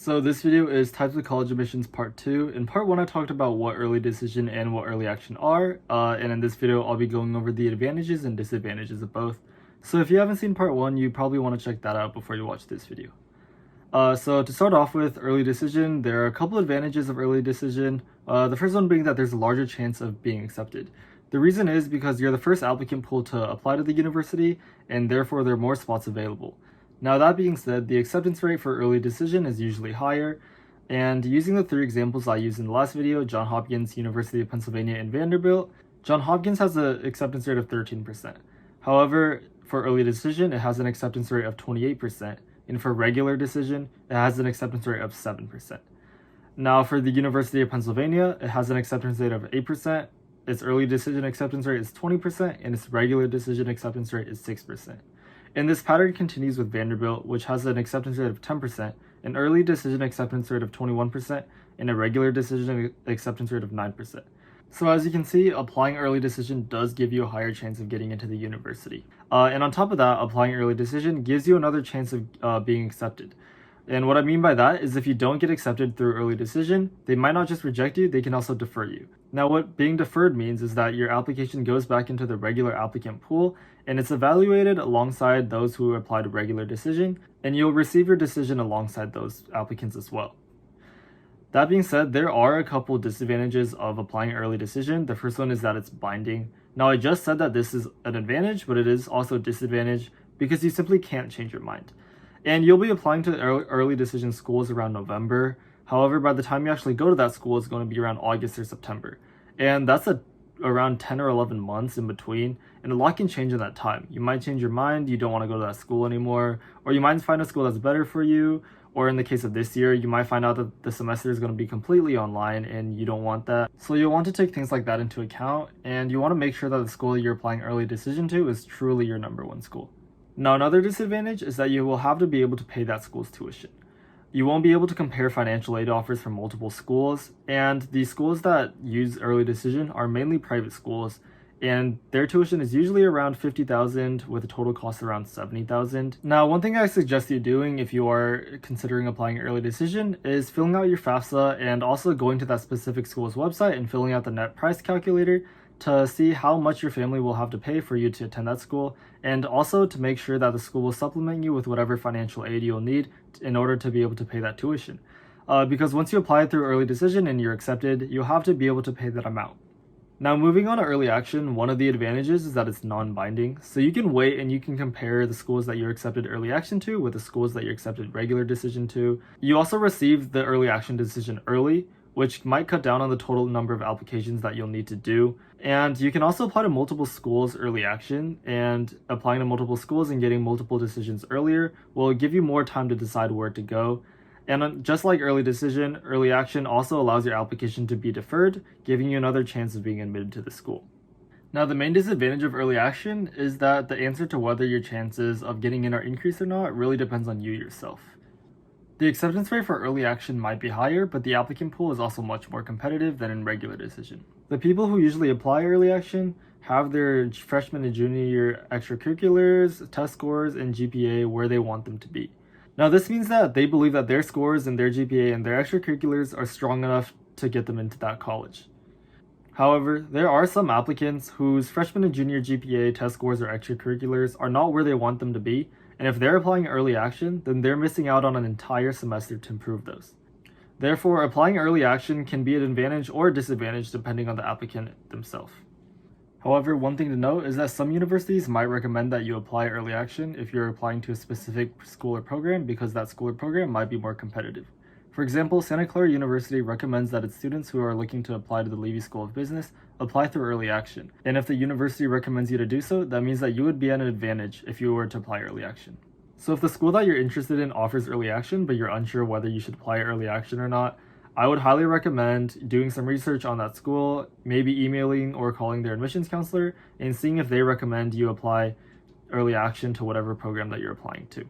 So this video is Types of College Admissions Part 2. In Part 1, I talked about what early decision and what early action are, and in this video, I'll be going over the advantages and disadvantages of both. So if you haven't seen Part 1, you probably want to check that out before you watch this video. So to start off with early decision, there are a couple advantages of early decision. The first one being that there's a larger chance of being accepted. The reason is because you're the first applicant pool to apply to the university, and therefore there are more spots available. Now that being said, the acceptance rate for early decision is usually higher, and using the three examples I used in the last video, Johns Hopkins, University of Pennsylvania, and Vanderbilt, Johns Hopkins has an acceptance rate of 13%. However, for early decision, it has an acceptance rate of 28%, and for regular decision, it has an acceptance rate of 7%. Now for the University of Pennsylvania, it has an acceptance rate of 8%, its early decision acceptance rate is 20%, and its regular decision acceptance rate is 6%. And this pattern continues with Vanderbilt, which has an acceptance rate of 10%, an early decision acceptance rate of 21%, and a regular decision acceptance rate of 9%. So as you can see, applying early decision does give you a higher chance of getting into the university. And on top of that, applying early decision gives you another chance of being accepted. And what I mean by that is if you don't get accepted through early decision, they might not just reject you, they can also defer you. Now what being deferred means is that your application goes back into the regular applicant pool and it's evaluated alongside those who applied regular decision, and you'll receive your decision alongside those applicants as well. That being said, there are a couple disadvantages of applying early decision. The first one is that it's binding. Now I just said that this is an advantage, but it is also a disadvantage because you simply can't change your mind. And you'll be applying to early decision schools around November. However, by the time you actually go to that school, it's going to be around August or September. And that's around 10 or 11 months in between, and a lot can change in that time. You might change your mind, you don't want to go to that school anymore, or you might find a school that's better for you, or in the case of this year, you might find out that the semester is going to be completely online and you don't want that. So you'll want to take things like that into account, and you want to make sure that the school you're applying early decision to is truly your number one school. Now another disadvantage is that you will have to be able to pay that school's tuition. You won't be able to compare financial aid offers from multiple schools, and the schools that use early decision are mainly private schools, and their tuition is usually around $50,000 with a total cost around $70,000. Now, one thing I suggest you doing if you are considering applying early decision is filling out your FAFSA and also going to that specific school's website and filling out the net price calculator to see how much your family will have to pay for you to attend that school, and also to make sure that the school will supplement you with whatever financial aid you'll need in order to be able to pay that tuition. Because once you apply through early decision and you're accepted, you'll have to be able to pay that amount. Now moving on to early action, one of the advantages is that it's non-binding, so you can wait and you can compare the schools that you're accepted early action to with the schools that you're accepted regular decision to. You also receive the early action decision early, which might cut down on the total number of applications that you'll need to do. And you can also apply to multiple schools early action, and applying to multiple schools and getting multiple decisions earlier will give you more time to decide where to go. And just like early decision, early action also allows your application to be deferred, giving you another chance of being admitted to the school. Now the main disadvantage of early action is that the answer to whether your chances of getting in are increased or not really depends on you yourself. The acceptance rate for early action might be higher, but the applicant pool is also much more competitive than in regular decision. The people who usually apply early action have their freshman and junior year extracurriculars, test scores, and GPA where they want them to be. Now this means that they believe that their scores and their GPA and their extracurriculars are strong enough to get them into that college. However, there are some applicants whose freshman and junior GPA, test scores, or extracurriculars are not where they want them to be, and if they're applying early action, then they're missing out on an entire semester to improve those. Therefore, applying early action can be an advantage or a disadvantage depending on the applicant themselves. However, one thing to note is that some universities might recommend that you apply early action if you're applying to a specific school or program because that school or program might be more competitive. For example, Santa Clara University recommends that its students who are looking to apply to the Levy School of Business apply through early action. And if the university recommends you to do so, that means that you would be at an advantage if you were to apply early action. So if the school that you're interested in offers early action, but you're unsure whether you should apply early action or not, I would highly recommend doing some research on that school, maybe emailing or calling their admissions counselor, and seeing if they recommend you apply early action to whatever program that you're applying to.